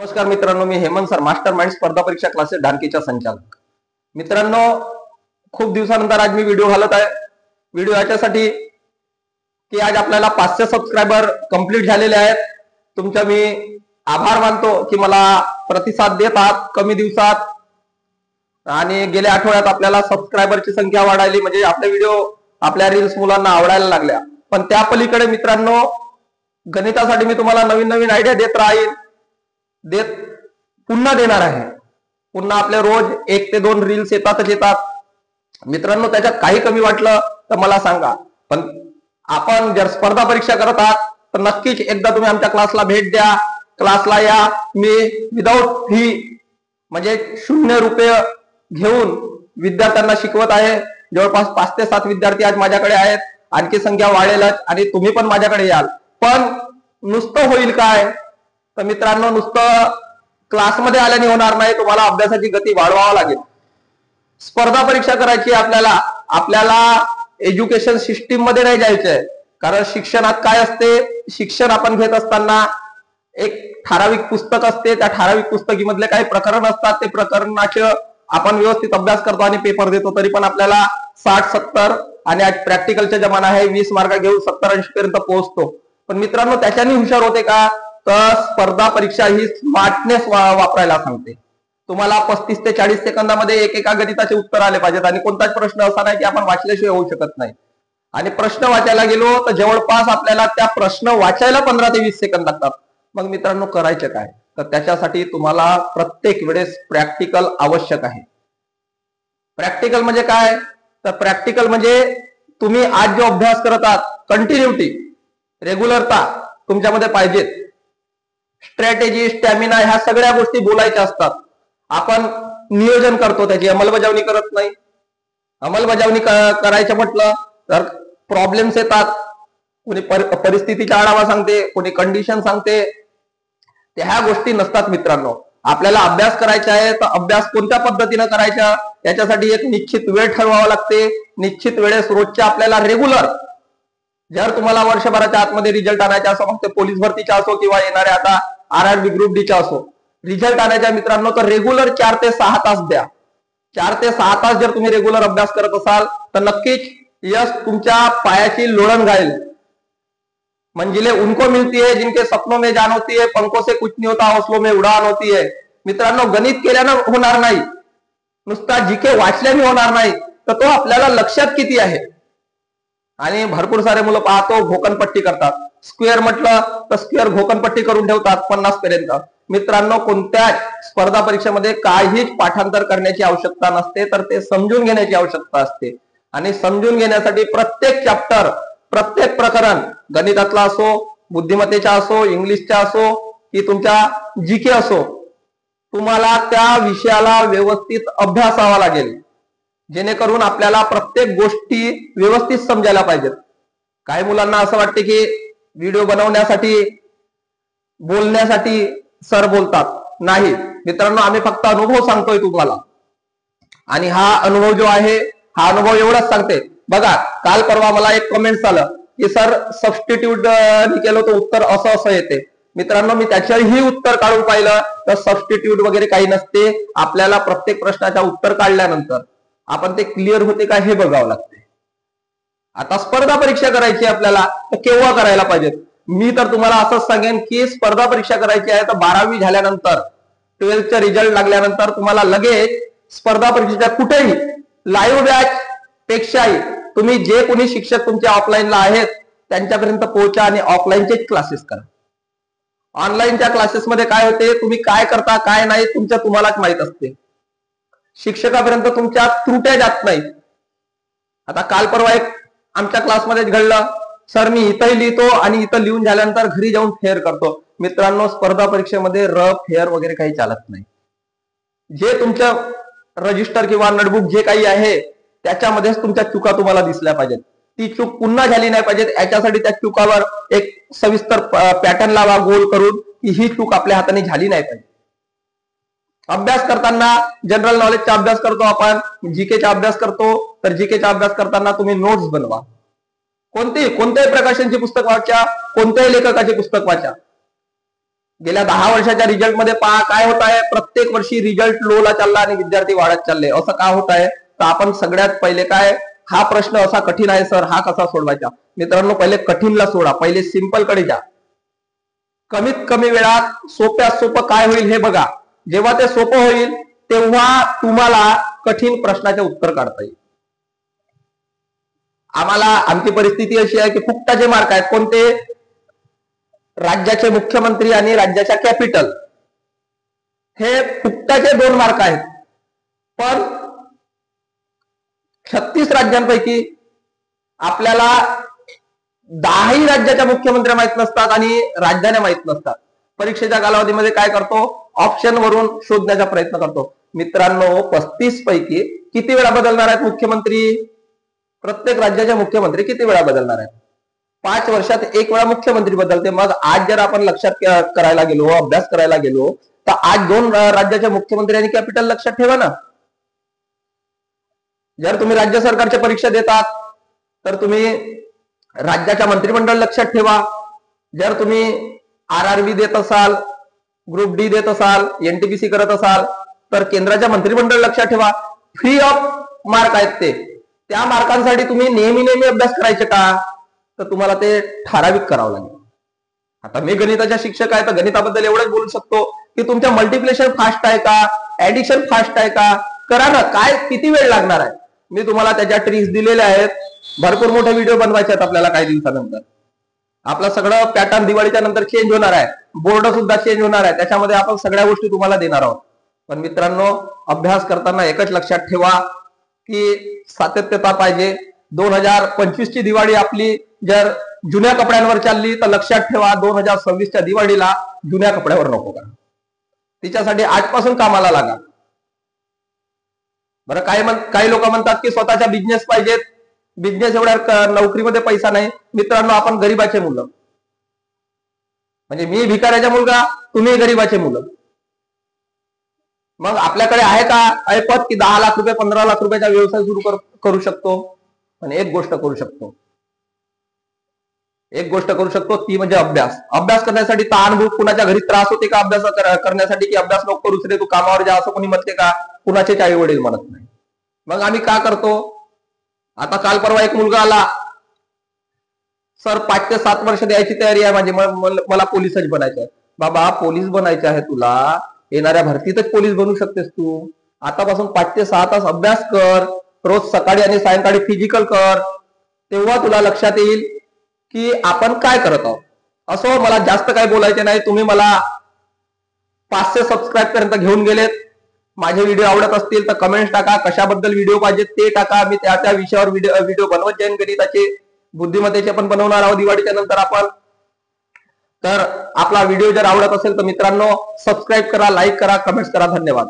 नमस्कार मित्रांनो, मी Hemant sir, master mind स्पर्धा परीक्षा क्लासेस ढानकीचा संचालक. मित्रांनो, खूप दिवसानंतर आज मी व्हिडिओ घालत आहे. व्हिडिओ याच्यासाठी की आज आपल्याला 500 सबस्क्रायबर कंप्लीट झालेले आहेत. तुमचा मी आभार मानतो की मला प्रतिसाद देत आहात कमी दिवसात, आणि गेल्या आठवड्यात आपल्याला सबस्क्रायबरची संख्या वाढायली, म्हणजे आपले व्हिडिओ आपल्या रील्स मुलांना आवडायला लागल्या. पण त्या पलीकडे मित्रांनो, गणितासाठी मी तुम्हाला नवीन नवीन आयडिया देत राहील, पुन्हा देणार आहे. पुन्हा आपले रोज 1 ते 2 रील्स येतात. मित्रांनो, त्याच्यात काही कमी वाटलं तर मला सांगा. पण आपण जर स्पर्धा परीक्षा करत आहात तर नक्कीच एकदा तुम्ही आमच्या क्लासला भेट द्या, क्लासला या. मी विदाऊट फी म्हणजे 0 रुपये घेऊन विद्यार्थ्यांना शिकवत आहे. जवळपास 5 ते 7 विद्यार्थी आज माझ्याकडे आहेत. आणखी संख्या वाढेलच आणि तुम्ही पण माझ्याकडे याल. पण नुसतं होईल काय? तर मित्रांनो, नुसतं क्लासमध्ये आल्याने होणार नाही, तुम्हाला अभ्यासाची गती वाढवावं लागेल. स्पर्धा परीक्षा करायची आपल्याला एज्युकेशन सिस्टीम मध्ये नाही जायचंय. कारण शिक्षणात काय असते, शिक्षण आपण घेत असताना एक ठराविक पुस्तक असते. त्या ठराविक पुस्तकीमधले काही प्रकरण असतात. ते प्रकरणाचे आपण व्यवस्थित अभ्यास करतो आणि पेपर देतो, तरी पण आपल्याला 60-70 आणि आज प्रॅक्टिकलचा जमाना आहे, 20 मार्क घेऊन 70-80 पर्यंत पोहोचतो. पण मित्रांनो, त्याच्याने हुशार होते का? तर स्पर्धा परीक्षा ही स्मार्टनेस वापरायला सांगते. तुम्हाला 35 ते 40 सेकंदामध्ये एका गणिताचे उत्तर आले पाहिजेत, आणि कोणताच प्रश्न असा नाही की आपण वाचल्याशिवाय होऊ शकत नाही. आणि प्रश्न वाचायला गेलो तर जवळपास आपल्याला त्या प्रश्न वाचायला 15 ते 20 सेकंद लागतात. मग मित्रांनो, करायचं काय? तर त्याच्यासाठी तुम्हाला प्रत्येक वेळेस प्रॅक्टिकल आवश्यक आहे. प्रॅक्टिकल म्हणजे काय? तर प्रॅक्टिकल म्हणजे तुम्ही आज जो अभ्यास करत आहात, कंटिन्युटी, रेग्युलरता तुमच्यामध्ये पाहिजेत. स्ट्रॅटेजी, स्टॅमिना, ह्या सगळ्या गोष्टी बोलायच्या असतात. आपण नियोजन करतो, त्याची अंमलबजावणी करत नाही. अंमलबजावणी करायचं म्हटलं तर प्रॉब्लेम्स येतात. कोणी परिस्थितीचा आढावा सांगते, कोणी कंडिशन सांगते. ह्या गोष्टी नसतात मित्रांनो. आपल्याला अभ्यास करायचा आहे तर अभ्यास कोणत्या पद्धतीने करायचा, याच्यासाठी एक निश्चित वेळ ठरवावा लागते. निश्चित वेळेस रोजच्या आपल्याला रेग्युलर, जर तुम्हाला वर्षभराच्या आतमध्ये रिझल्ट आणायचा असो, मग ते पोलीस भरतीचा असो किंवा येणाऱ्या आता RRB ग्रुप डी चा असो, रिझल्ट आणायचा मित्रांनो, तर रेग्युलर 4 ते 6 तास द्या. 4 ते 6 तास जर तुम्ही रेग्युलर अभ्यास करत असाल तर नक्कीच यश तुमच्या पायाची लोळण घालेल. मंजिले उनको मिलती है जिनके सपनों में जान होती है, पंखों से कुछ नहीं होता, हौसलों में उड़ान होती है. मित्रांनो, गणित केल्यानं होणार नाही, नुसता जीके वाचल्याने होणार नाही, तर तो आपल्याला लक्षात किती आहे. आणि भरपूर सारे मुलं पाहतो घोकणपट्टी करतात. स्क्वेअर म्हटलं तर स्क्वेअर घोकणपट्टी करून ठेवतात 50 पर्यंत. मित्रांनो, कोणत्या स्पर्धा परीक्षेमध्ये काहीच पाठांतर करण्याची आवश्यकता नसते, तर ते समजून घेण्याची आवश्यकता असते. आणि समजून घेण्यासाठी प्रत्येक चॅप्टर, प्रत्येक प्रकरण, गणितातला असो, बुद्धिमत्तेचा असो, इंग्लिशचा असो की तुमच्या जीके असो, तुम्हाला त्या विषयाला व्यवस्थित अभ्यासावा लागेल, जेणेकरून आपल्याला प्रत्येक गोष्टी व्यवस्थित समजायला पाहिजेत. काही मुलांना असं वाटते की व्हिडिओ बनवण्यासाठी, बोलण्यासाठी सर बोलतात. नाही मित्रांनो, आम्ही फक्त अनुभव सांगतोय तुम्हाला. आणि हा अनुभव जो आहे, हा अनुभव एवढंच सांगते. बघा, काल परवा मला एक कमेंट आलं की सर सबस्टिट्यूट केलं तर उत्तर असं येते. मित्रांनो, मी त्याच्याही उत्तर काढून पाहिलं तर सबस्टिट्यूट वगैरे काही नसते. आपल्याला प्रत्येक प्रश्नाच्या उत्तर काढल्यानंतर आपण ते क्लिअर होते का हे बघावं लागते. आता स्पर्धा परीक्षा करायची आपल्याला, तर केव्हा करायला पाहिजे? मी तर तुम्हाला असंच सांगेन की स्पर्धा परीक्षा करायची आहे तर 12वी झाल्यानंतर, 12th रिझल्ट लागल्यानंतर तुम्हाला लगेच स्पर्धा परीक्षेच्या कुठेही लाईव्ह बॅच पेक्षाही तुम्ही जे कोणी शिक्षक तुमच्या ऑफलाईनला आहेत त्यांच्यापर्यंत पोहोचा आणि ऑफलाईनचे क्लासेस करा. ऑनलाईनच्या क्लासेसमध्ये काय होते, तुम्ही काय करता काय नाही तुम्हालाच माहित असते. शिक्षकापर्यंत तुमच्या त्रुट्या जात नाही. आता काल परवा एक आमच्या क्लासमध्ये घडलं, सर मी इथंही लिहितो आणि इथं लिहून झाल्यानंतर घरी जाऊन फेअर करतो. मित्रांनो, स्पर्धा परीक्षेमध्ये फेअर वगैरे काही चालत नाही. जे तुमचं रजिस्टर किंवा नोटबुक जे काही आहे त्याच्यामध्येच तुमच्या चुका तुम्हाला दिसल्या पाहिजेत. ती चूक पुन्हा झाली नाही पाहिजे. याच्यासाठी त्या चुकावर एक सविस्तर पॅटर्न लावा गोल करून, की ही चूक आपल्या हाताने झाली नाही पाहिजे. अभ्यास करताना जनरल नॉलेजचा अभ्यास करतो आपण, जीकेचा अभ्यास करतो, तर जीकेचा अभ्यास करताना तुम्ही नोट्स बनवा. कोणत्याही प्रकाशनचे पुस्तक वाचा, कोणत्याही लेखकाचे पुस्तक वाचा. गेल्या 10 वर्षाच्या रिझल्ट मध्ये पहा काय होत आहे. प्रत्येक वर्षी रिझल्ट लो ला चालला आणि विद्यार्थी वाढत चालले. असं का होत आहे? तर आपण सगळ्यात पहिले काय, हा प्रश्न असा कठीण आहे सर, हा कसा सोडवायचा? मित्रांनो, पहिले कठीणला सोडा, पहिले सिंपल कडे जा. कमीत कमी वेळात सोप्यात सोपं काय होईल हे बघा. जेव्हा ते सोपं होईल तेव्हा तुम्हाला कठीण प्रश्नाचे उत्तर काढता येईल. आम्हाला आमची परिस्थिती अशी आहे की फुकटाचे मार्क आहेत. कोणते? राज्याचे मुख्यमंत्री आणि राज्याच्या कॅपिटल, हे फुकटाचे 2 मार्क आहेत. पण 36 राज्यांपैकी आपल्याला 10ही राज्याच्या मुख्यमंत्री माहित नसतात आणि राजधानी माहित नसतात. परीक्षेच्या कालावधीमध्ये काय करतो? ऑप्शन वरून शोधण्याचा प्रयत्न करतो. मित्रांनो, 35 पैकी किती वेळा बदलणार आहेत मुख्यमंत्री? प्रत्येक राज्याचे मुख्यमंत्री किती वेळा बदलणार आहेत? 5 वर्षात 1 वेळा मुख्यमंत्री बदलते. मग आज जर आपण लक्षात करायला गेलो, अभ्यास करायला गेलो, तर आज 2 राज्याचे मुख्यमंत्री आणि कॅपिटल लक्षात ठेवा ना. जर तुम्ही राज्य सरकारच्या परीक्षा देतात तर तुम्ही राज्याच्या मंत्रिमंडळ लक्षात ठेवा. जर तुम्ही RRB देत असाल, ग्रुप डी देत असाल, NTPC करत असाल तर केंद्राच्या मंत्रिमंडळ लक्षात ठेवा. फ्री ऑफ मार्क आहेत ते. त्या मार्कांसाठी तुम्ही नेहमी अभ्यास करायचे का? तर तुम्हाला ते ठराविक करावं लागेल. आता मी गणिताच्या शिक्षक आहे तर गणिताबद्दल एवढंच बोलू शकतो की तुमच्या मल्टिप्लिकेशन फास्ट आहे का, ऍडिशन फास्ट आहे का, करा ना. काय किती वेळ लागणार आहे? मी तुम्हाला त्याच्या ट्रिक्स दिलेल्या आहेत. भरपूर मोठे व्हिडिओ बनवायचे आहेत आपल्याला काही दिवसानंतर. आपलं सगळं पॅटर्न दिवाळीच्या नंतर चेंज होणार आहे. बोर्ड सुद्धा चेंज होणार आहे. त्याच्यामध्ये आपण सगळ्या गोष्टी तुम्हाला देणार आहोत. पण मित्रांनो, अभ्यास करताना एकच लक्षात ठेवा की सातत्यता पाहिजे. 2025 ची दिवाळी आपली जर जुन्या कपड्यांवर चालली तर लक्षात ठेवा 2026च्या दिवाळीला जुन्या कपड्यावर नको करा. तिच्यासाठी आजपासून कामाला लागा. बरं, काही लोक म्हणतात की स्वतःचा बिझनेस पाहिजेत. बिझनेस एवढ्या नोकरीमध्ये पैसा नाही. मित्रांनो, आपण गरीबाचे मुलं, म्हणजे मी भिकाऱ्याचा मुलगा, तुम्ही गरीबाचे मुलं. मग आपल्याकडे आहे का ऐपत की 10 लाख रुपये 15 लाख रुपयाचा व्यवसाय सुरू करू शकतो? पण एक गोष्ट करू शकतो, ती म्हणजे अभ्यास. अभ्यास करण्यासाठी ताणभूक कुणाच्या घरी त्रास होते का अभ्यास करण्यासाठी? की अभ्यास नको करूच रे, तू कामावर जा, असं कोणी म्हणते का? कुणाचे आई वडील म्हणत नाही. मग आम्ही का करतो? आता काल परवा एक मुलगा आला, सर 5 ते 7 वर्ष द्यायची तयारी आहे माझी, मला पोलीसच बनायचं आहे. बाबा, पोलीस बनायचं आहे तुला, येणाऱ्या भरतीतच पोलीस बनू शकतेस तू. आतापासून 5 ते 6 तास अभ्यास कर, रोज सकाळी आणि सायंकाळी फिजिकल कर, तेव्हा तुला लक्षात येईल की आपण काय करत आहोत. असं मला जास्त काय बोलायचे नाही. तुम्ही मला 500 सबस्क्राईब पर्यंत घेऊन गेलेत. माझे व्हिडिओ आवडत असतील तर कमेंट्स टाका, कशाबद्दल व्हिडिओ पाहिजे ते टाका. मी त्या विषयावर व्हिडिओ बनवत जाईन. गणिताचे, बुद्धिमत्तेचे पण बनवणार आहोत दिवाळीच्या नंतर आपण. तर आपला व्हिडिओ जर आवडत असेल तर मित्रांनो सबस्क्राईब करा, लाईक करा, कमेंट्स करा. धन्यवाद.